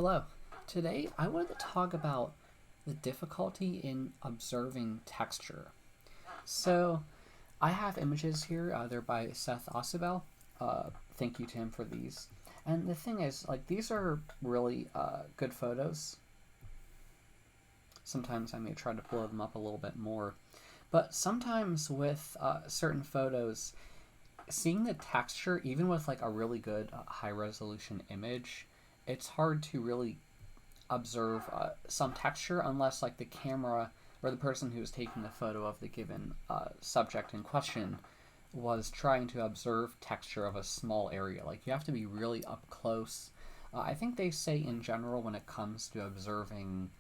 Hello. Today I wanted to talk about the difficulty in observing texture. So I have images here. They're by Seth Ausubel. Thank you to him for these. And the thing is, these are really good photos. Sometimes I may try to blur them up a little bit more. But sometimes with certain photos, seeing the texture, even with a really good high resolution image, it's hard to really observe some texture unless the camera or the person who was taking the photo of the given subject in question was trying to observe texture of a small area. You have to be really up close. I think they say in general when it comes to observing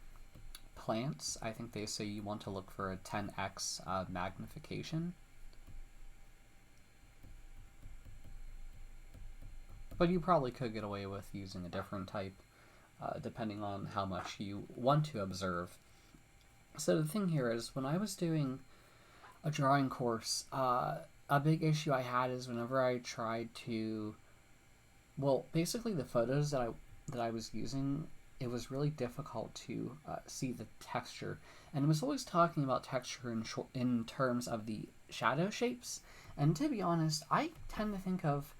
plants, I think they say you want to look for a 10x magnification. But you probably could get away with using a different type depending on how much you want to observe. So the thing here is, when I was doing a drawing course, a big issue I had is whenever I tried to, basically the photos that I was using, it was really difficult to see the texture, and it was always talking about texture in terms of the shadow shapes. And to be honest, I tend to think of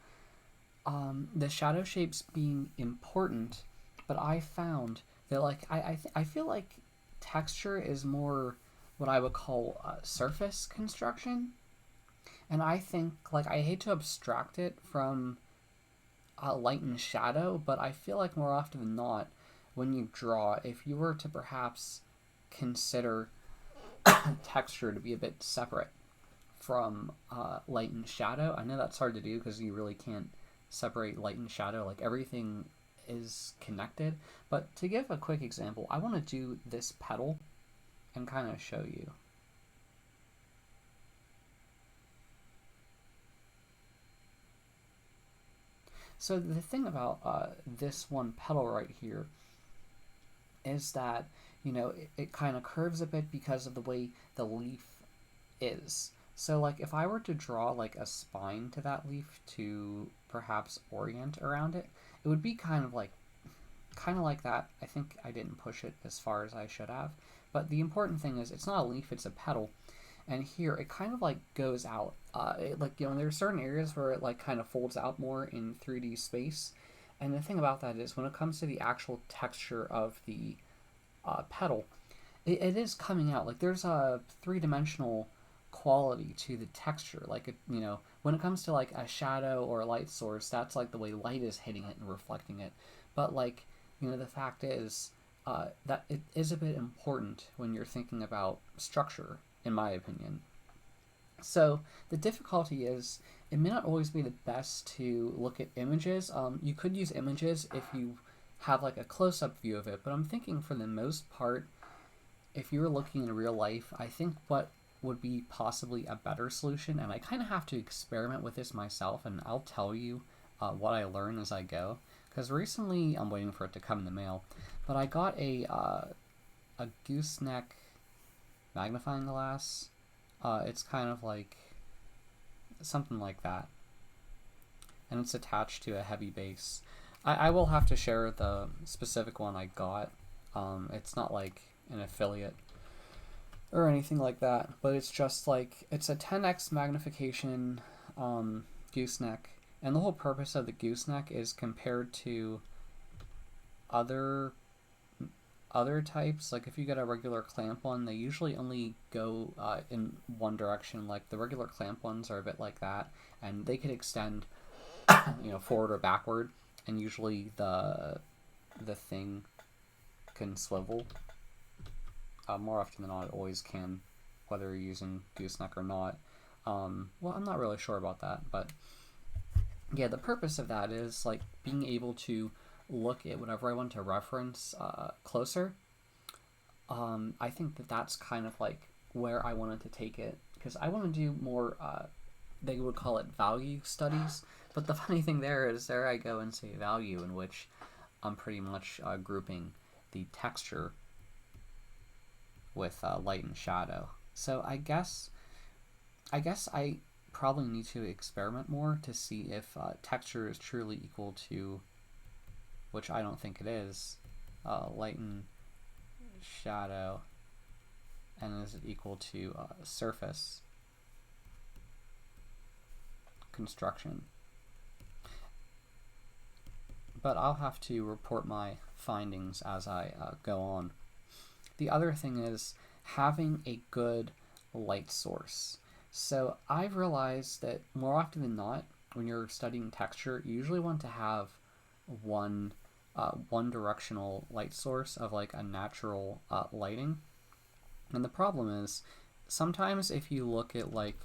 the shadow shapes being important, but I found that I feel like texture is more what I would call surface construction, and I think I hate to abstract it from light and shadow, but I feel like more often than not, when you draw, if you were to perhaps consider texture to be a bit separate from light and shadow. I know that's hard to do because you really can't separate light and shadow. Everything is connected. But to give a quick example, I want to do this petal and kind of show you. So the thing about this one petal right here is that, it kind of curves a bit because of the way the leaf is. So if I were to draw a spine to that leaf to perhaps orient around it, it would be kind of like that. I think I didn't push it as far as I should have. But the important thing is, it's not a leaf, it's a petal. And here it kind of goes out. There are certain areas where it kind of folds out more in 3D space. And the thing about that is, when it comes to the actual texture of the petal, it is coming out. There's a three-dimensional quality to the texture. When it comes to a shadow or a light source, that's the way light is hitting it and reflecting it. But the fact is that it is a bit important when you're thinking about structure, in my opinion. So the difficulty is, it may not always be the best to look at images. You could use images if you have a close-up view of it, but I'm thinking for the most part, if you were looking in real life, I think what would be possibly a better solution, and I kind of have to experiment with this myself, and I'll tell you what I learn as I go, because recently, I'm waiting for it to come in the mail, but I got a gooseneck magnifying glass. It's kind of something like that, and it's attached to a heavy base. I will have to share the specific one I got. It's not an affiliate or anything like that, but it's just it's a 10x magnification gooseneck, and the whole purpose of the gooseneck is compared to other types. If you get a regular clamp one, they usually only go in one direction. The regular clamp ones are a bit like that, and they could extend forward or backward, and usually the thing can swivel. More often than not, it always can, whether you're using gooseneck or not. I'm not really sure about that, but yeah, the purpose of that is being able to look at whatever I want to reference closer. I think that's kind of where I wanted to take it, because I want to do more, they would call it value studies, but the funny thing there is, there I go and say value, in which I'm pretty much grouping the texture with light and shadow. So I guess I probably need to experiment more to see if texture is truly equal to, which I don't think it is, lighten shadow, and is equal to surface construction. But I'll have to report my findings as I go on. The other thing is having a good light source. So I've realized that more often than not, when you're studying texture, you usually want to have one directional light source of like a natural lighting. And the problem is, sometimes if you look at like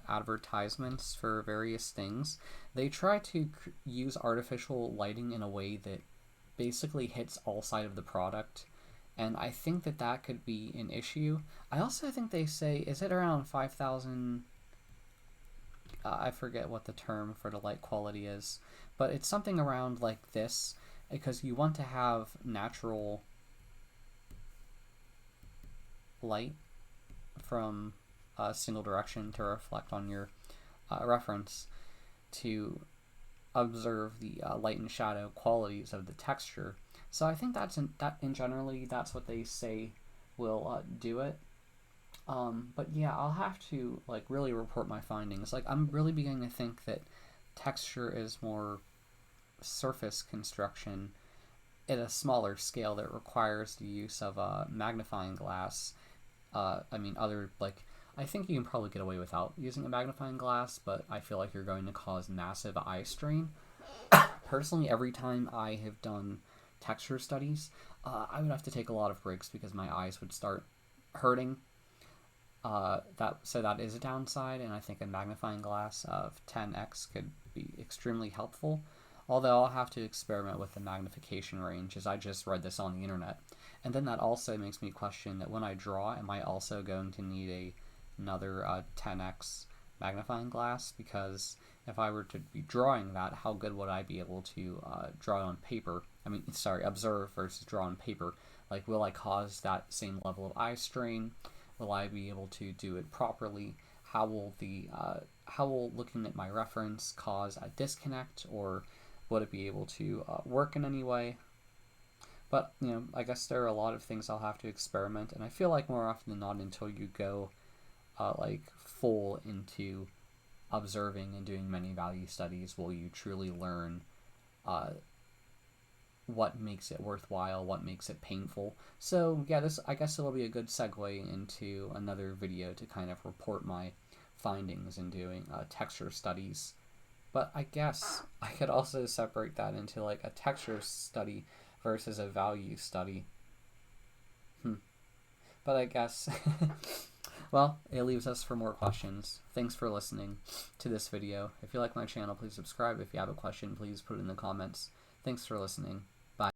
advertisements for various things, they try to use artificial lighting in a way that basically hits all side of the product, and I think that that could be an issue. I also think they say, is it around 5,000? I forget what the term for the light quality is, but it's something around like this, because you want to have natural light from a single direction to reflect on your reference to observe the light and shadow qualities of the texture. So I think that's in generally that's what they say will do it. But yeah, I'll have to like really report my findings. Like I'm really beginning to think that texture is more surface construction at a smaller scale that requires the use of a magnifying glass. I think you can probably get away without using a magnifying glass, but I feel like you're going to cause massive eye strain. Personally, every time I have done texture studies, I would have to take a lot of breaks because my eyes would start hurting. So that is a downside, and I think a magnifying glass of 10x could be extremely helpful. Although I'll have to experiment with the magnification range, as I just read this on the internet. And then that also makes me question that when I draw, am I also going to need another 10x magnifying glass? Because if I were to be drawing that, how good would I be able to draw on paper? Observe versus draw on paper. Like, will I cause that same level of eye strain? Will I be able to do it properly? How will looking at my reference cause a disconnect, or would it be able to work in any way? But, I guess there are a lot of things I'll have to experiment, and I feel like more often than not, until you go full into observing and doing many value studies, will you truly learn what makes it worthwhile, what makes it painful. So yeah, I guess it'll be a good segue into another video to kind of report my findings in doing texture studies. But I guess I could also separate that into like a texture study versus a value study. But I guess, well, it leaves us for more questions. Thanks for listening to this video. If you like my channel, please subscribe. If you have a question, please put it in the comments. Thanks for listening.